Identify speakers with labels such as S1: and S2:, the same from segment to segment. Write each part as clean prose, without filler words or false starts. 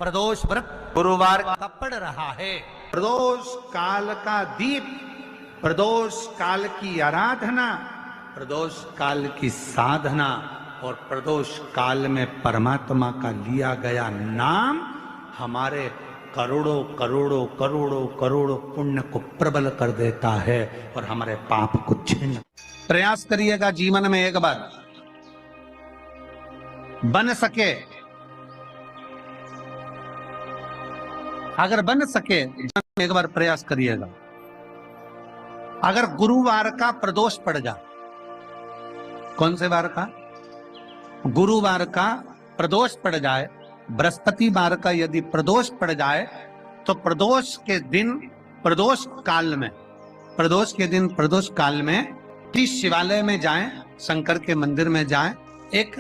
S1: प्रदोष व्रत गुरुवार का पड़ रहा है।
S2: प्रदोष काल का दीप, प्रदोष काल की आराधना, प्रदोष काल की साधना और प्रदोष काल में परमात्मा का लिया गया नाम हमारे करोड़ों करोड़ों करोड़ों करोड़ों पुण्य को प्रबल कर देता है और हमारे पाप को छीन। प्रयास करिएगा जीवन में एक बार बन सके, अगर बन सके एक बार प्रयास करिएगा। अगर गुरुवार का प्रदोष पड़ जाए, कौन से वार का? गुरुवार का प्रदोष पड़ जाए, बृहस्पतिवार का यदि प्रदोष पड़ जाए तो प्रदोष के दिन प्रदोष काल में, प्रदोष के दिन प्रदोष काल में शिवालय में जाएं, शंकर के मंदिर में जाएं, एक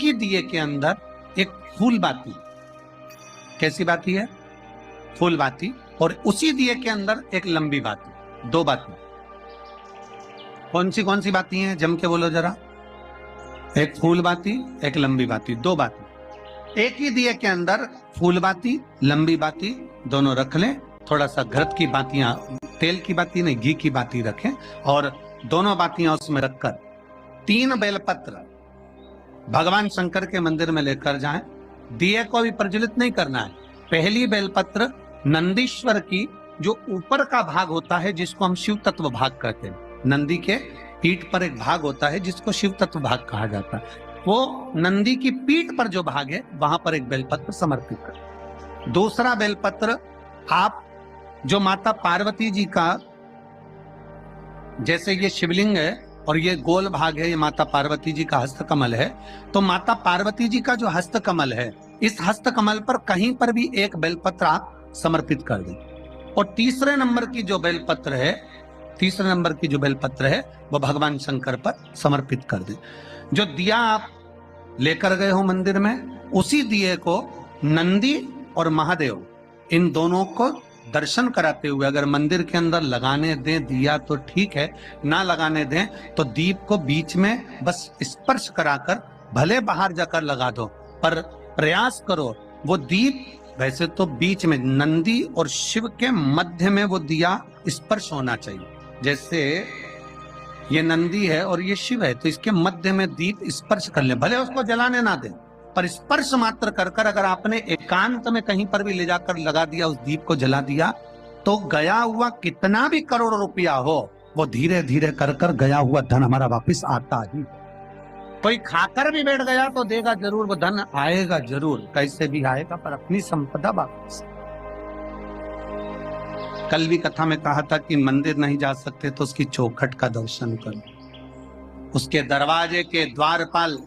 S2: ही दिए के अंदर एक फूल बाती, कैसी बाती है? फूल बाती, और उसी दिए के अंदर एक लंबी बाती, दो बाती। कौन सी बाती हैं? जम के बोलो जरा। एक फूल बाती, एक लंबी बाती, दो बाती। एक ही दिए के अंदर फूल बाती, लंबी बाती दोनों रख लें। थोड़ा सा घृत की बातियां, तेल की बाती नहीं, घी की बाती रखें और दोनों बातियां उसमें रखकर 3 बेलपत्र भगवान शंकर के मंदिर में लेकर जाएं। दिए को भी प्रज्वलित नहीं करना है। पहली बेलपत्र नंदीश्वर की जो ऊपर का भाग होता है, जिसको हम शिव तत्व भाग कहते हैं, नंदी के पीठ पर एक भाग होता है जिसको शिव तत्व भाग कहा जाता है, वो नंदी की पीठ पर जो भाग है वहां पर एक बेलपत्र समर्पित कर। दूसरा बेलपत्र आप जो माता पार्वती जी का, जैसे ये शिवलिंग है और ये गोल भाग है, ये माता पार्वती जी का हस्तकमल है, तो माता पार्वती जी का जो हस्तकमल है, इस हस्तकमल पर कहीं पर भी एक बेलपत्र आप समर्पित कर दें। और तीसरे नंबर की जो बेलपत्र है वो भगवान शंकर पर समर्पित कर दें। जो दिया आप लेकर गए हो मंदिर में, उसी दिए को नंदी और महादेव इन दोनों को दर्शन कराते हुए अगर मंदिर के अंदर लगाने दें दिया तो ठीक है, ना लगाने दें तो दीप को बीच में बस स्पर्श कराकर भले बाहर जाकर लगा दो, पर प्रयास करो वो दीप, वैसे तो बीच में नंदी और शिव के मध्य में वो दिया स्पर्श होना चाहिए। जैसे ये नंदी है और ये शिव है, तो इसके मध्य में दीप स्पर्श कर ले, भले उसको जलाने ना दें, पर स्पर्श मात्र कर कर अगर आपने एकांत में कहीं पर भी ले जाकर लगा दिया, उस दीप को जला दिया, तो गया हुआ कितना भी करोड़ रुपया हो, वो धीरे धीरे कर कर गया हुआ धन हमारा वापस आता ही। कोई खाकर भी बैठ गया तो देगा जरूर, वो धन आएगा जरूर, कैसे भी आएगा, पर अपनी संपदा वापस। कल भी कथा में कहा था कि मंदिर नहीं जा सकते तो उसकी चौखट का दर्शन करो। उसके दरवाजे के द्वारपाल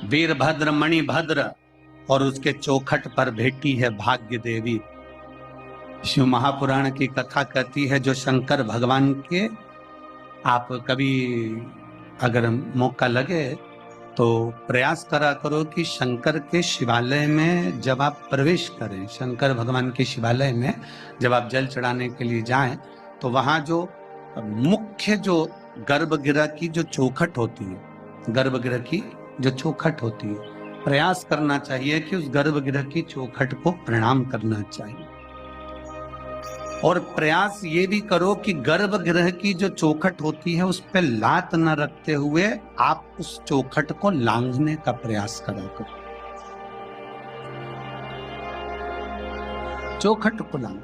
S2: वीरभद्र मणिभद्र और उसके चौखट पर बैठी है भाग्य देवी। शिव महापुराण की कथा कहती है, जो शंकर भगवान के, आप कभी अगर मौका लगे तो प्रयास करा करो कि शंकर के शिवालय में जब आप प्रवेश करें, शंकर भगवान के शिवालय में जब आप जल चढ़ाने के लिए जाएं, तो वहां जो मुख्य जो गर्भगृह की जो चौखट होती है, गर्भगृह की जो चौखट होती है, प्रयास करना चाहिए कि उस गर्भगृह की चौखट को प्रणाम करना चाहिए। और प्रयास ये भी करो कि गर्भगृह की जो चौखट होती है उस पर लात न रखते हुए आप उस चौखट को लांघने का प्रयास करा करो। चौखट को लांघ,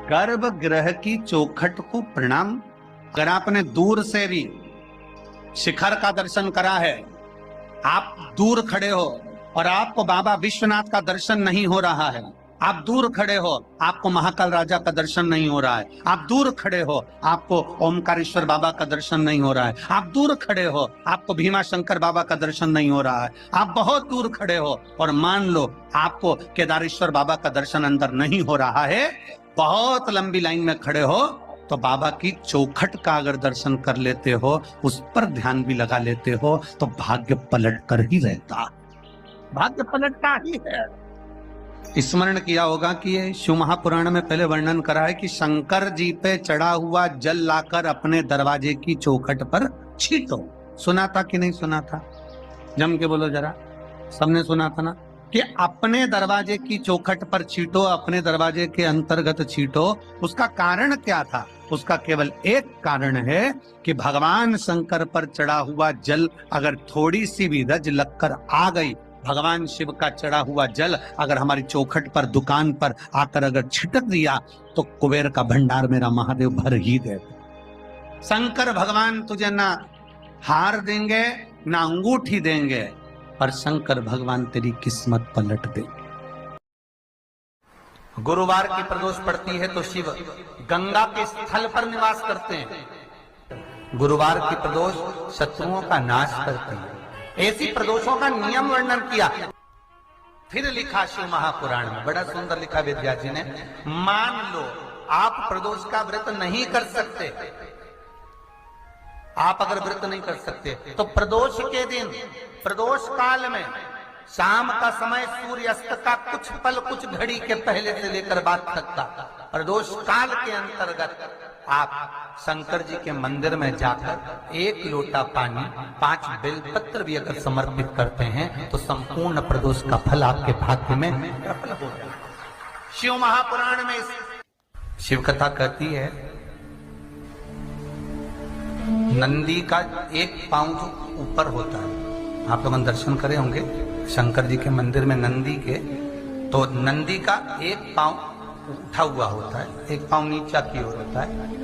S2: गर्भगृह की चौखट को प्रणाम। अगर आपने दूर से भी शिखर का दर्शन करा है, आप दूर खड़े हो और आपको बाबा विश्वनाथ का दर्शन नहीं हो रहा है, आप दूर खड़े हो, आपको महाकाल राजा का दर्शन नहीं हो रहा है, आप दूर खड़े हो, आपको ओमकारेश्वर बाबा का दर्शन नहीं हो रहा है, आप दूर खड़े हो, आपको भीमा शंकर बाबा का दर्शन नहीं हो रहा है, आप बहुत दूर खड़े हो और मान लो आपको केदारेश्वर बाबा का दर्शन अंदर नहीं हो रहा है, बहुत लंबी लाइन में खड़े हो, तो बाबा की चौखट का अगर दर्शन कर लेते हो, उस पर ध्यान भी लगा लेते हो, तो भाग्य पलट कर ही रहता, भाग्य पलटता ही है। स्मरण किया होगा कि ये शिव महापुराण में पहले वर्णन करा है कि शंकर जी पे चढ़ा हुआ जल लाकर अपने दरवाजे की चौखट पर छींटो। सुना था कि नहीं सुना था? जम के बोलो जरा। सबने सुना था ना कि अपने दरवाजे की चौखट पर छींटो, अपने दरवाजे के अंतर्गत छींटो। उसका कारण क्या था? उसका केवल एक कारण है कि भगवान शंकर पर चढ़ा हुआ जल अगर थोड़ी सी भी रज लगकर आ गई, भगवान शिव का चढ़ा हुआ जल अगर हमारी चौखट पर, दुकान पर आकर अगर छिटक दिया तो कुबेर का भंडार मेरा महादेव भर ही दे। शंकर भगवान तुझे ना हार देंगे ना अंगूठी देंगे, पर शंकर भगवान तेरी किस्मत पलट देंगे।
S1: गुरुवार की प्रदोष पड़ती है तो शिव गंगा के स्थल पर निवास करते हैं। गुरुवार की प्रदोष शत्रुओं का नाश करती है। ऐसी प्रदोषों का नियम वर्णन किया, फिर लिखा शिव महापुराण में, बड़ा सुंदर लिखा वेदव्यास जी ने। मान लो आप प्रदोष का व्रत नहीं कर सकते, आप अगर व्रत नहीं कर सकते तो प्रदोष के दिन, प्रदोष काल में शाम का समय सूर्यास्त का कुछ पल, कुछ घड़ी के पहले से लेकर बाद तक का प्रदोष काल के अंतर्गत आप शंकर जी के मंदिर में जाकर 1 लोटा पानी, 5 बेलपत्र भी अगर समर्पित करते हैं तो संपूर्ण प्रदोष का फल आपके भाग्य में प्रबल हो जाए। शिव महापुराण में शिव कथा कहती है, नंदी का एक पांव जो ऊपर होता है, आप लोग दर्शन करे होंगे शंकर जी के मंदिर में नंदी के, तो नंदी का एक पांव उठा हुआ होता है, एक पांव नीचा की ओर होता है।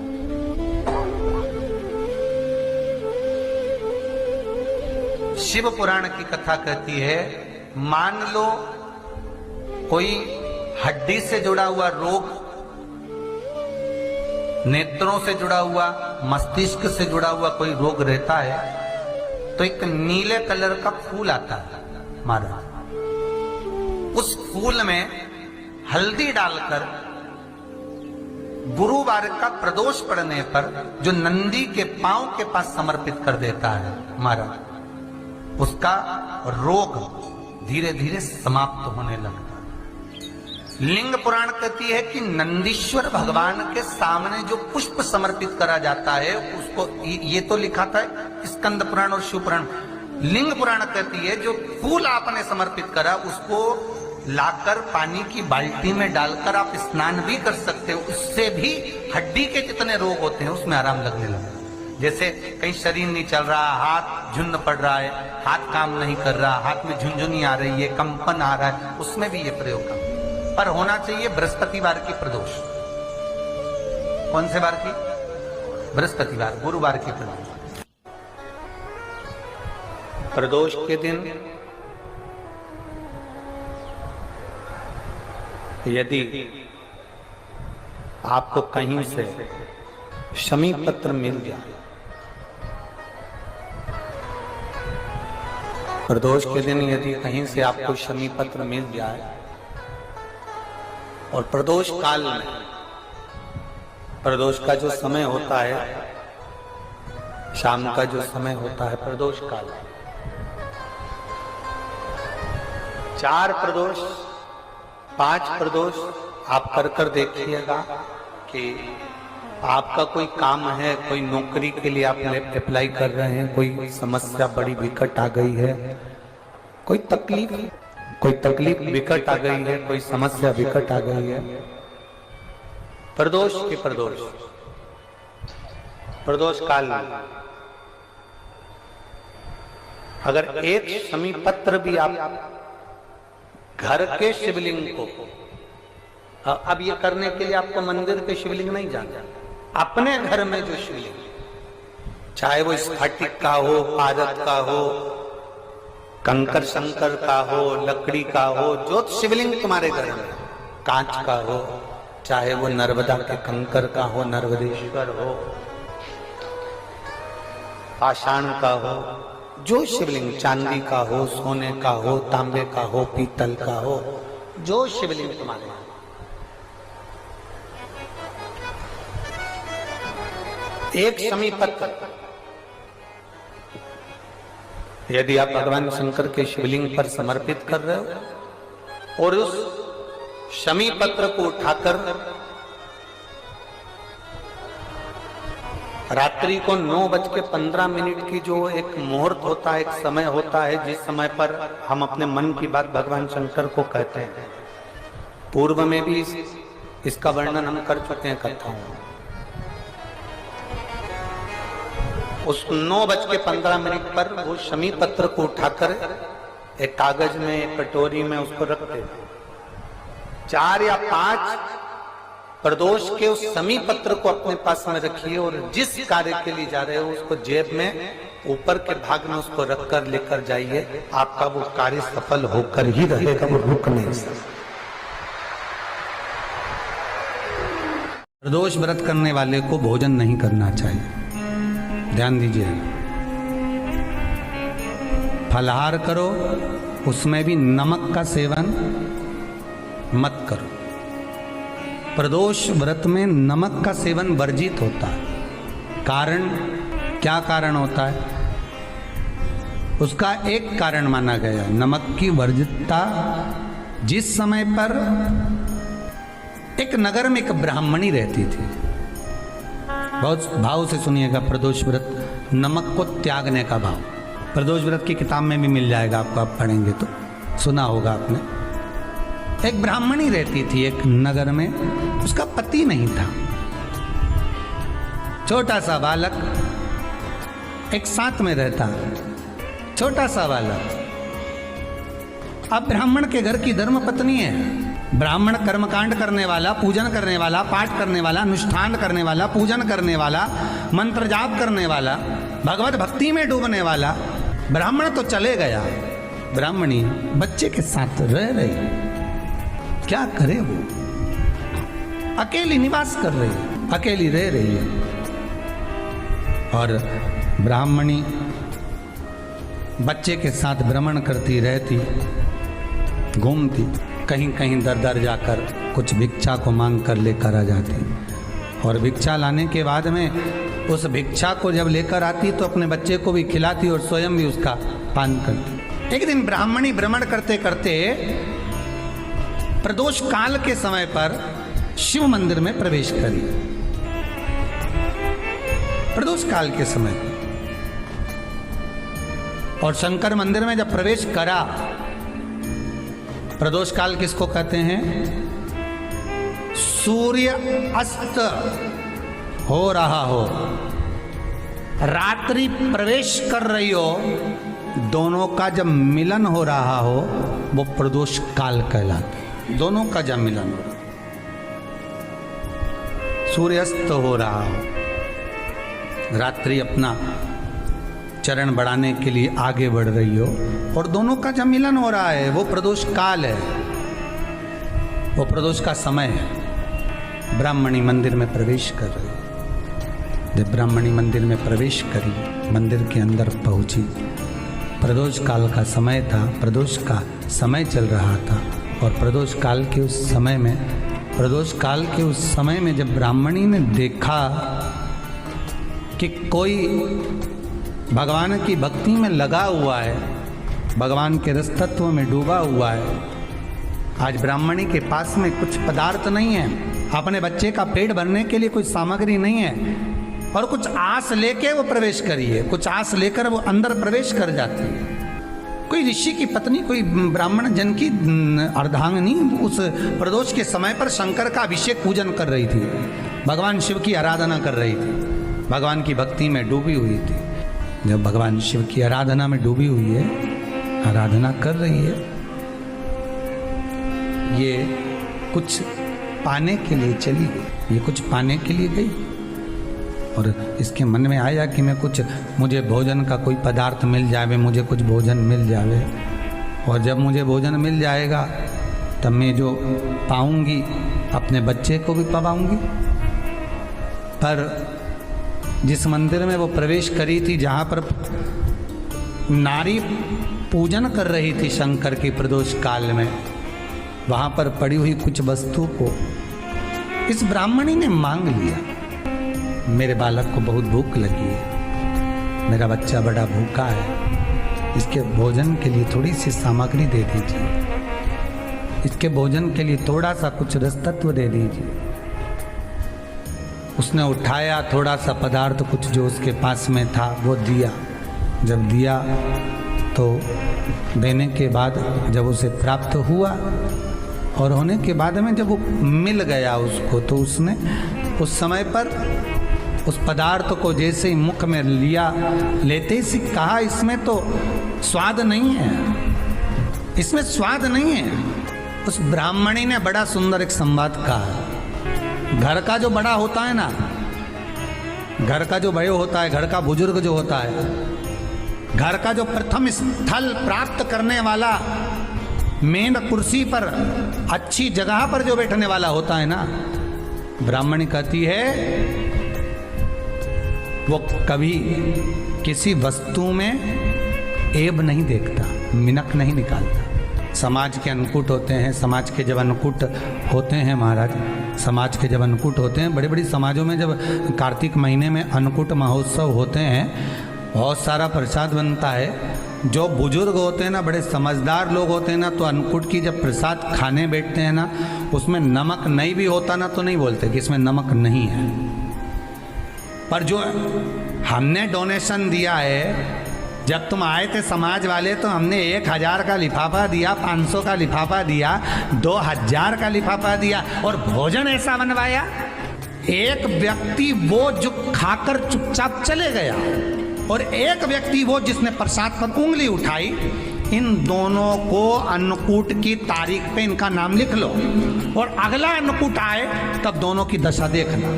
S1: शिव पुराण की कथा कहती है, मान लो कोई हड्डी से जुड़ा हुआ रोग, नेत्रों से जुड़ा हुआ, मस्तिष्क से जुड़ा हुआ कोई रोग रहता है, तो एक नीले कलर का फूल आता है महाराज, उस फूल में हल्दी डालकर गुरुवार का प्रदोष पड़ने पर जो नंदी के पांव के पास समर्पित कर देता है महाराज, उसका रोग धीरे धीरे समाप्त होने लगता है। लिंग पुराण कहती है कि नंदीश्वर भगवान के सामने जो पुष्प समर्पित करा जाता है उसको, ये तो लिखा था स्कंद पुराण और शिव पुराण। लिंग पुराण कहती है जो फूल आपने समर्पित करा उसको लाकर पानी की बाल्टी में डालकर आप स्नान भी कर सकते हो, उससे भी हड्डी के जितने रोग होते हैं उसमें आराम लगने लगा। जैसे कहीं शरीर नहीं चल रहा, हाथ झुन्न पड़ रहा है, हाथ काम नहीं कर रहा, हाथ में झुनझुनी आ रही है, कंपन आ रहा है, उसमें भी ये प्रयोग का पर होना चाहिए बृहस्पतिवार की प्रदोष। कौन से वार की? बृहस्पतिवार, गुरुवार की प्रदोष। प्रदोष के दिन यदि आपको कहीं से शमी पत्र मिल जाए, प्रदोष के दिन यदि कहीं से आपको शमी पत्र मिल जाए और प्रदोष काल में, प्रदोष का जो समय होता है, शाम का जो समय होता है प्रदोष काल, 4 प्रदोष 5 प्रदोष आप कर कर देखिएगा कि आपका कोई काम है, कोई नौकरी के लिए आप अप्लाई कर रहे हैं, कोई समस्या बड़ी विकट आ गई है, कोई तकलीफ विकट आ गई है, कोई समस्या विकट आ गई है, प्रदोष के प्रदोष काल में अगर एक शमी पत्र भी आप घर के शिवलिंग को, अब ये करने के लिए आपको मंदिर के शिवलिंग नहीं जाना, अपने घर में जो शिवलिंग, चाहे वो स्फटिक का हो, पारद का हो, कंकर शंकर का हो, लकड़ी का हो, जो शिवलिंग तुम्हारे घर में, कांच का हो, चाहे वो नर्मदा के कंकर का हो, नर्मदेश्वर हो, पाषाण का हो, जो शिवलिंग चांदी का हो, सोने का हो, तांबे का हो, पीतल का हो, जो शिवलिंग तुम्हारे यहाँ, एक शमी पत्र यदि आप भगवान शंकर के शिवलिंग पर समर्पित कर रहे हो और उस शमी पत्र को उठाकर रात्रि को 9:15 की जो एक मुहूर्त होता है, एक समय होता है, जिस समय पर हम अपने मन की बात भगवान शंकर को कहते हैं। पूर्व में भी इसका वर्णन हम कर चुके हैं कथाओं में। उस 9:15 पर वो शमी पत्र को उठाकर एक कागज में, एक कटोरी में उसको रखते थे। 4 या 5 प्रदोष के उस शमी पत्र को अपने पास में रखिए और जिस कार्य के लिए जा रहे हो उसको जेब में ऊपर के भाग में उसको रखकर लेकर जाइए। आपका वो कार्य सफल होकर ही रहेगा, वो रुक नहीं सकता।
S2: प्रदोष व्रत करने वाले को भोजन नहीं करना चाहिए, ध्यान दीजिए। फलाहार करो, उसमें भी नमक का सेवन मत करो। प्रदोष व्रत में नमक का सेवन वर्जित होता है। कारण क्या कारण होता है? उसका एक कारण माना गया नमक की वर्जितता। जिस समय पर एक नगर में एक ब्राह्मणी रहती थी, बहुत भाव से सुनिएगा, प्रदोष व्रत नमक को त्यागने का भाव। प्रदोष व्रत की किताब में भी मिल जाएगा आपको, आप पढ़ेंगे तो सुना होगा आपने। एक ब्राह्मणी रहती थी एक नगर में, उसका पति नहीं था। छोटा सा बालक एक साथ में रहता, छोटा सा बालक। अब ब्राह्मण के घर की धर्म पत्नी है। ब्राह्मण कर्मकांड करने वाला, पूजन करने वाला, पाठ करने वाला, अनुष्ठान करने वाला, पूजन करने वाला, मंत्र जाप करने वाला, भगवत भक्ति में डूबने वाला। ब्राह्मण तो चले गया, ब्राह्मणी बच्चे के साथ रह रही। क्या करे वो? अकेली निवास कर रही है, अकेली रह रही है। और ब्राह्मणी बच्चे के साथ भ्रमण करती रहती, घूमती, कहीं कहीं दर दर जाकर कुछ भिक्षा को मांग कर लेकर आ जाती। और भिक्षा लाने के बाद में उस भिक्षा को जब लेकर आती तो अपने बच्चे को भी खिलाती और स्वयं भी उसका पान करती। एक दिन ब्राह्मणी भ्रमण करते करते प्रदोष काल के समय पर शिव मंदिर में प्रवेश करी। प्रदोष काल के समय और शंकर मंदिर में जब प्रवेश करा, प्रदोष काल किसको कहते हैं? सूर्य अस्त हो रहा हो, रात्रि प्रवेश कर रही हो, दोनों का जब मिलन हो रहा हो वो प्रदोष काल कहलाता है। दोनों का जब मिलन हो, सूर्यास्त हो रहा हो, रात्रि अपना चरण बढ़ाने के लिए आगे बढ़ रही हो और दोनों का जब मिलन हो रहा है, वो प्रदोष काल है, वो प्रदोष का समय है। ब्राह्मणी मंदिर में प्रवेश कर रही। जब ब्राह्मणी मंदिर में प्रवेश करी, मंदिर के अंदर पहुंची, प्रदोष काल का समय था, प्रदोष का समय चल रहा था। और प्रदोष काल के उस समय में, प्रदोष काल के उस समय में जब ब्राह्मणी ने देखा कि कोई भगवान की भक्ति में लगा हुआ है, भगवान के रस तत्व में डूबा हुआ है। आज ब्राह्मणी के पास में कुछ पदार्थ नहीं है, अपने बच्चे का पेट भरने के लिए कोई सामग्री नहीं है, और कुछ आस लेके वो प्रवेश करी है, कुछ आस लेकर वो अंदर प्रवेश कर जाती है। कोई ऋषि की पत्नी, कोई ब्राह्मण जन की अर्धांगिनी उस प्रदोष के समय पर शंकर का अभिषेक पूजन कर रही थी, भगवान शिव की आराधना कर रही थी, भगवान की भक्ति में डूबी हुई थी। जब भगवान शिव की आराधना में डूबी हुई है, आराधना कर रही है, ये कुछ पाने के लिए चली गई, ये कुछ पाने के लिए गई और इसके मन में आया कि मैं कुछ, मुझे भोजन का कोई पदार्थ मिल जावे, मुझे कुछ भोजन मिल जावे, और जब मुझे भोजन मिल जाएगा तब मैं जो पाऊंगी अपने बच्चे को भी पाऊंगी। पर जिस मंदिर में वो प्रवेश करी थी, जहाँ पर नारी पूजन कर रही थी शंकर की प्रदोष काल में, वहाँ पर पड़ी हुई कुछ वस्तु को इस ब्राह्मणी ने मांग लिया। मेरे बालक को बहुत भूख लगी है, मेरा बच्चा बड़ा भूखा है, इसके भोजन के लिए थोड़ी सी सामग्री दे दीजिए, इसके भोजन के लिए थोड़ा सा कुछ रस तत्व दे दीजिए। उसने उठाया थोड़ा सा पदार्थ कुछ जो उसके पास में था वो दिया। जब दिया तो देने के बाद जब उसे प्राप्त हुआ और होने के बाद में जब वो मिल गया उसको, तो उसने उस समय पर उस पदार्थ को जैसे ही मुख में लिया, लेते ही कहा इसमें तो स्वाद नहीं है, इसमें स्वाद नहीं है। उस ब्राह्मणी ने बड़ा सुंदर एक संवाद कहा। घर का जो बड़ा होता है ना, घर का जो बड़े होता है, घर का बुजुर्ग जो होता है, घर का जो प्रथम स्थल प्राप्त करने वाला, मेन कुर्सी पर अच्छी जगह पर जो बैठने वाला होता है ना, ब्राह्मणी कहती है वो कभी किसी वस्तु में ऐब नहीं देखता, मिनक नहीं निकालता। समाज के अन्नकूट होते हैं, समाज के जब अन्नकूट होते हैं महाराज, समाज के जब अन्नकूट होते हैं, बड़ी बड़ी समाजों में जब कार्तिक महीने में अन्नकूट महोत्सव होते हैं, बहुत सारा प्रसाद बनता है। जो बुजुर्ग होते हैं ना, बड़े समझदार लोग होते हैं ना, तो अन्नकूट की जब प्रसाद खाने बैठते हैं ना, उसमें नमक नहीं भी होता ना तो नहीं बोलते कि इसमें नमक नहीं है। पर जो हमने डोनेशन दिया है, जब तुम आए थे समाज वाले तो हमने 1000 का लिफाफा दिया, 500 का लिफाफा दिया, 2000 का लिफाफा दिया और भोजन ऐसा बनवाया। एक व्यक्ति वो जो खाकर चुपचाप चले गया और एक व्यक्ति वो जिसने प्रसाद पर उंगली उठाई। इन दोनों को अन्नकूट की तारीख पे इनका नाम लिख लो और अगला अन्नकूट आए तब दोनों की दशा देखना।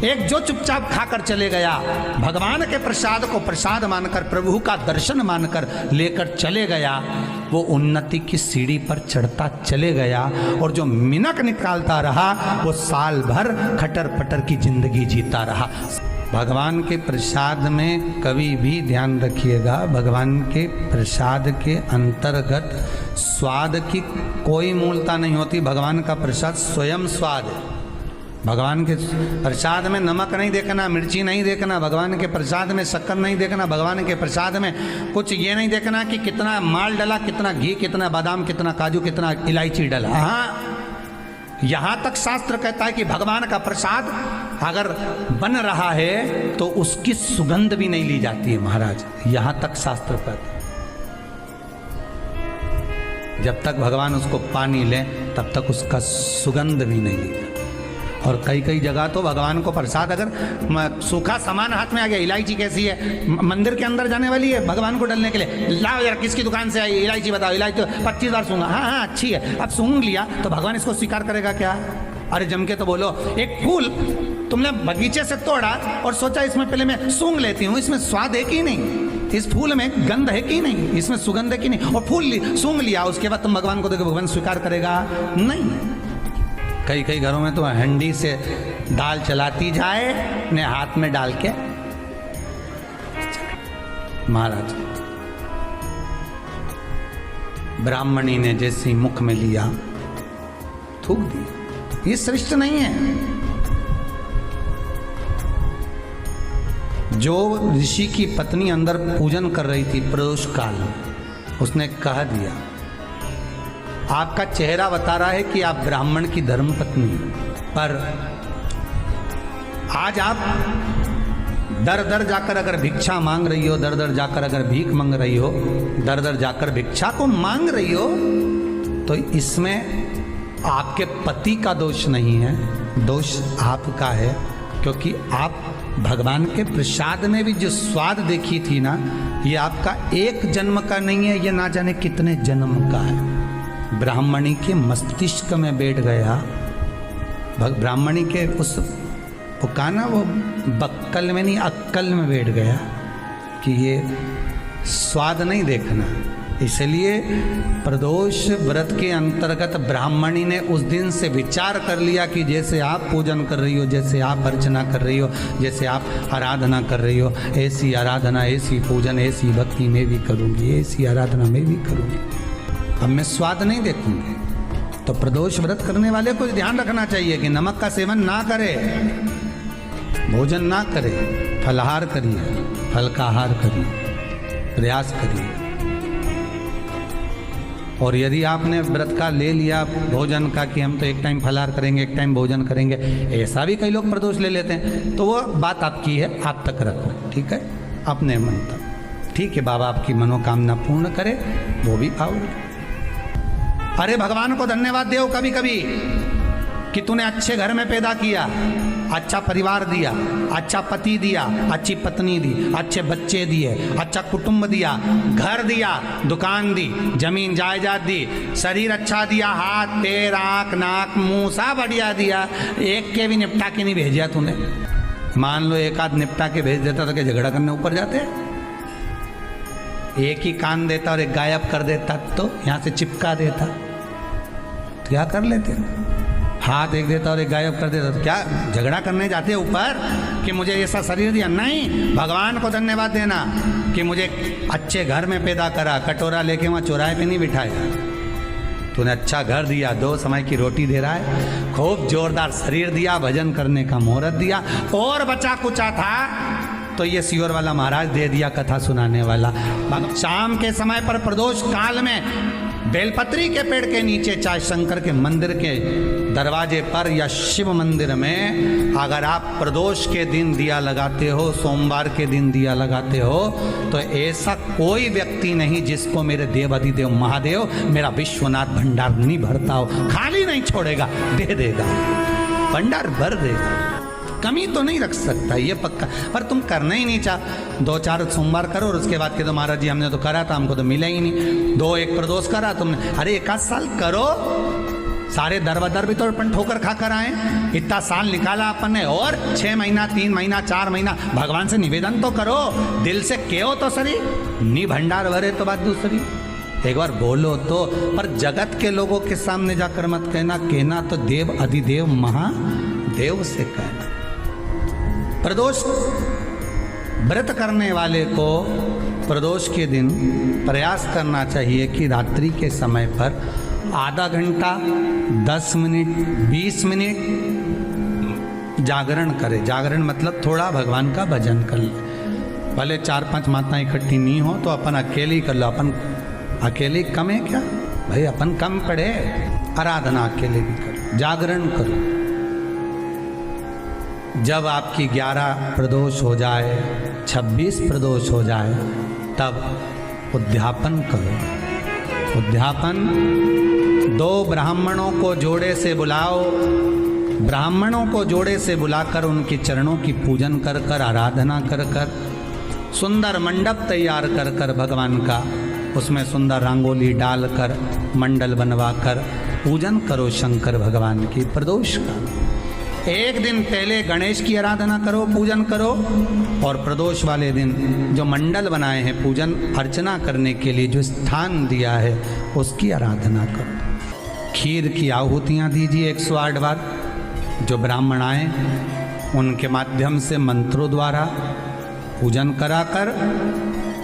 S2: एक जो चुपचाप खाकर चले गया, भगवान के प्रसाद को प्रसाद मानकर, प्रभु का दर्शन मानकर लेकर चले गया, वो उन्नति की सीढ़ी पर चढ़ता चले गया। और जो मिनक निकालता रहा वो साल भर खटर पटर की जिंदगी जीता रहा। भगवान के प्रसाद में कभी भी ध्यान रखिएगा, भगवान के प्रसाद के अंतर्गत स्वाद की कोई मूलता नहीं होती। भगवान का प्रसाद स्वयं स्वाद है। भगवान के प्रसाद में नमक नहीं देखना, मिर्ची नहीं देखना, भगवान के प्रसाद में शक्कर नहीं देखना, भगवान के प्रसाद में कुछ ये नहीं देखना कि कितना माल डला, कितना घी, कितना बादाम, कितना काजू, कितना इलायची डला। हाँ, यहाँ तक शास्त्र कहता है कि भगवान का प्रसाद अगर बन रहा है तो उसकी सुगंध भी नहीं ली जाती है महाराज। यहाँ तक शास्त्र कहता है। जब तक भगवान उसको पानी ले तब तक उसका सुगंध भी नहीं ली जाती। और कई कई जगह तो भगवान को प्रसाद अगर सूखा सामान हाथ में आ गया, इलायची कैसी है, मंदिर के अंदर जाने वाली है भगवान को डालने के लिए, लाओ यार किसकी दुकान से आई इलायची बताओ, इलायची तो 25 बार सूंघा, हाँ हाँ अच्छी है, अब सूंघ लिया तो भगवान इसको स्वीकार करेगा क्या? अरे जम के तो बोलो। एक फूल तुमने बगीचे से तोड़ा और सोचा इसमें पहले मैं सूंघ लेती हूँ, इसमें स्वाद है कि नहीं, इस फूल में गंध है कि नहीं, इसमें सुगंध है कि नहीं, और फूल सूंघ लिया, उसके बाद तुम भगवान को देखो, भगवान स्वीकार करेगा नहीं। कई कई घरों में तो हंडी से दाल चलाती जाए अपने हाथ में डाल के। महाराज ब्राह्मणी ने जैसे मुख में लिया थूक दिया। ये श्रेष्ठ नहीं है। जो ऋषि की पत्नी अंदर पूजन कर रही थी प्रदोष काल में, उसने कह दिया, आपका चेहरा बता रहा है कि आप ब्राह्मण की धर्म पत्नी, पर आज आप दर दर जाकर अगर भिक्षा मांग रही हो, दर दर जाकर अगर भीख मांग रही हो, दर दर जाकर भिक्षा को मांग रही हो, तो इसमें आपके पति का दोष नहीं है, दोष आपका है। क्योंकि आप भगवान के प्रसाद में भी जो स्वाद देखी थी ना, ये आपका एक जन्म का नहीं है, ये ना जाने कितने जन्म का है। ब्राह्मणी के मस्तिष्क में बैठ गया, ब्राह्मणी के उस पुकाना वो बक्कल में नहीं अक्कल में बैठ गया कि ये स्वाद नहीं देखना। इसलिए प्रदोष व्रत के अंतर्गत ब्राह्मणी ने उस दिन से विचार कर लिया कि जैसे आप पूजन कर रही हो, जैसे आप अर्चना कर रही हो, जैसे आप आराधना कर रही हो, ऐसी आराधना, ऐसी पूजन, ऐसी भक्ति मैं भी करूँगी, ऐसी आराधना मैं भी करूँगी। अब मैं स्वाद नहीं देखूंगी। तो प्रदोष व्रत करने वाले को ध्यान रखना चाहिए कि नमक का सेवन ना करे, भोजन ना करे, फलाहार करिए, फल का आहार करिए, प्रयास करिए। और यदि आपने व्रत का ले लिया भोजन का कि हम तो एक टाइम फलाहार करेंगे एक टाइम भोजन करेंगे, ऐसा भी कई लोग प्रदोष ले लेते हैं, तो वो बात आपकी है, आप तक रखो, ठीक है, अपने मन तक। ठीक है, बाबा आपकी मनोकामना पूर्ण करे, वो भी आओ। अरे भगवान को धन्यवाद दो कभी कभी कि तूने अच्छे घर में पैदा किया, अच्छा परिवार दिया, अच्छा पति दिया, अच्छी पत्नी दी, अच्छे बच्चे दिए, अच्छा कुटुंब दिया, घर दिया, दुकान दी, जमीन जायदाद दी, शरीर अच्छा दिया, हाथ पैर आंख नाक मुंह सब बढ़िया दिया, एक के भी निपटा के नहीं भेजा तूने। मान लो एक आध निपटा के भेज देता तो क्या झगड़ा करने ऊपर जाते? एक ही कान देता और एक गायब कर देता तो यहां से चिपका देता, तो क्या कर लेते? हाथ एक देता और एक गायब कर देता तो क्या झगड़ा करने जाते ऊपर कि मुझे ऐसा शरीर दिया? नहीं, भगवान को धन्यवाद देना कि मुझे अच्छे घर में पैदा करा, कटोरा लेके वहां चौराहे पे नहीं बिठाया, तूने अच्छा घर दिया, 2 समय की रोटी दे रहा है, खूब जोरदार शरीर दिया, भजन करने का मुहूर्त दिया, और बचा कुचा था तो ये सीवर वाला महाराज दे दिया, कथा सुनाने वाला। शाम के समय पर प्रदोष काल में बेलपत्री के पेड़ के नीचे, चाहे शंकर के मंदिर के दरवाजे पर या शिव मंदिर में, अगर आप प्रदोष के दिन दिया लगाते हो, सोमवार के दिन दिया लगाते हो, तो ऐसा कोई व्यक्ति नहीं जिसको मेरे देव अधिदेव महादेव मेरा विश्वनाथ भंडार नहीं भरता हो, खाली नहीं छोड़ेगा, दे देगा, भंडार भर देगा, कमी तो नहीं रख सकता, ये पक्का। पर तुम करना ही नहीं चाह, 2-4 सोमवार करो और उसके बाद के तो महाराज जी हमने तो करा था, हमको तो मिला ही नहीं, 2-1 प्रदोष करा तुमने, अरे 1 आध साल करो, सारे दर बदर भी तो अपन ठोकर खा कर आए, इतना साल निकाला अपन ने, और 6 महीना 3 महीना 4 महीना भगवान से निवेदन तो करो, दिल से कहो तो सरी, नी भंडार भरे तो बात दूसरी, एक बार बोलो तो। पर जगत के लोगों के सामने जाकर मत कहना, कहना तो देव अधिदेव महादेव से कहना। प्रदोष व्रत करने वाले को प्रदोष के दिन प्रयास करना चाहिए कि रात्रि के समय पर आधा घंटा 10 मिनट 20 मिनट जागरण करे। जागरण मतलब थोड़ा भगवान का भजन कर ले, भले 4-5 माताएं इकट्ठी नहीं हो तो अपन अकेले ही कर लो, अपन अकेले कम है क्या भाई, अपन कम पड़े, आराधना अकेले भी करो, जागरण करो। जब आपकी 11 प्रदोष हो जाए, 26 प्रदोष हो जाए, तब उद्यापन करो। उद्यापन 2 ब्राह्मणों को जोड़े से बुलाओ, ब्राह्मणों को जोड़े से बुलाकर उनके चरणों की पूजन कर कर, आराधना कर कर, सुंदर मंडप तैयार कर कर भगवान का, उसमें सुंदर रंगोली डालकर मंडल बनवाकर पूजन करो शंकर भगवान की प्रदोष का। एक दिन पहले गणेश की आराधना करो, पूजन करो, और प्रदोष वाले दिन जो मंडल बनाए हैं पूजन अर्चना करने के लिए, जो स्थान दिया है उसकी आराधना करो। खीर की आहुतियाँ दीजिए 108 बार, जो ब्राह्मण आए उनके माध्यम से मंत्रों द्वारा पूजन कराकर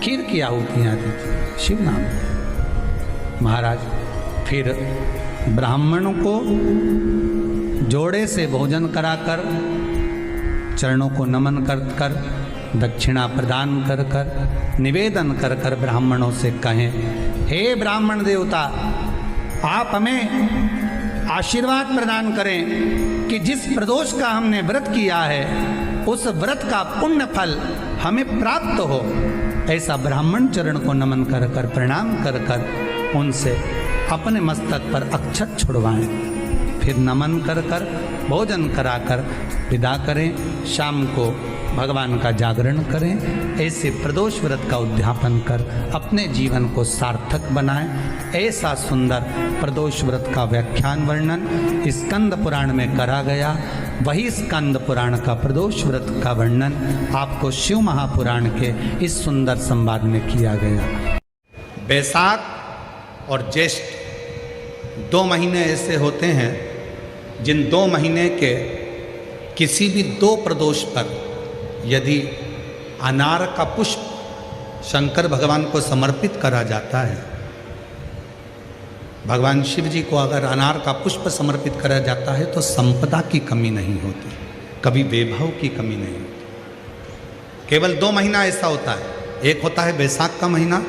S2: खीर की आहुतियाँ दीजिए शिव नाम। महाराज फिर ब्राह्मणों को जोड़े से भोजन कराकर, चरणों को नमन कर कर, दक्षिणा प्रदान कर कर, निवेदन कर कर ब्राह्मणों से कहें, हे ब्राह्मण देवता, आप हमें आशीर्वाद प्रदान करें कि जिस प्रदोष का हमने व्रत किया है उस व्रत का पुण्य फल हमें प्राप्त हो। ऐसा ब्राह्मण चरण को नमन कर कर, प्रणाम कर कर उनसे अपने मस्तक पर अक्षत छुड़वाएं, फिर नमन कर कर भोजन कराकर विदा करें। शाम को भगवान का जागरण करें। ऐसे प्रदोष व्रत का उद्यापन कर अपने जीवन को सार्थक बनाएं। ऐसा सुंदर प्रदोष व्रत का व्याख्यान वर्णन स्कंद पुराण में करा गया। वही स्कंद पुराण का प्रदोष व्रत का वर्णन आपको शिव महापुराण के इस सुंदर संवाद में किया गया। बैसाख और ज्येष्ठ 2 महीने ऐसे होते हैं जिन 2 महीने के किसी भी 2 प्रदोष पर यदि अनार का पुष्प शंकर भगवान को समर्पित करा जाता है, भगवान शिव जी को अगर अनार का पुष्प समर्पित करा जाता है तो संपदा की कमी नहीं होती, कभी वैभव की कमी नहीं होती। केवल 2 महीना ऐसा होता है, एक होता है बैसाख का महीना,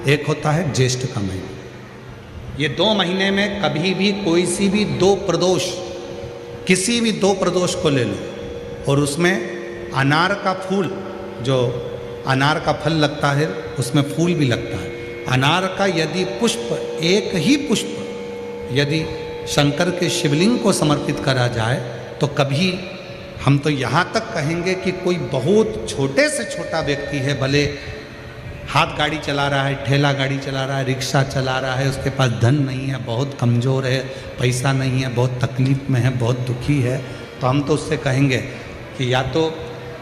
S2: एक होता है ज्येष्ठ का महीना। ये 2 महीने में कभी भी कोई सी भी 2 प्रदोष, किसी भी 2 प्रदोष को ले लो और उसमें अनार का फूल, जो अनार का फल लगता है उसमें फूल भी लगता है, अनार का यदि पुष्प, एक ही पुष्प यदि शंकर के शिवलिंग को समर्पित करा जाए तो कभी, हम तो यहाँ तक कहेंगे कि कोई बहुत छोटे से छोटा व्यक्ति है, भले हाथ गाड़ी चला रहा है, ठेला गाड़ी चला रहा है, रिक्शा चला रहा है, उसके पास धन नहीं है, बहुत कमज़ोर है, पैसा नहीं है, बहुत तकलीफ में है, बहुत दुखी है, तो हम तो उससे कहेंगे कि या तो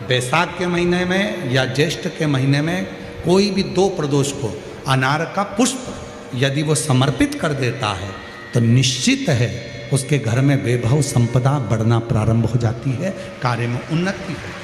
S2: बैसाख के महीने में या ज्येष्ठ के महीने में कोई भी 2 प्रदोष को अनार का पुष्प यदि वो समर्पित कर देता है तो निश्चित है उसके घर में वैभव संपदा बढ़ना प्रारंभ हो जाती है, कार्य में उन्नति है।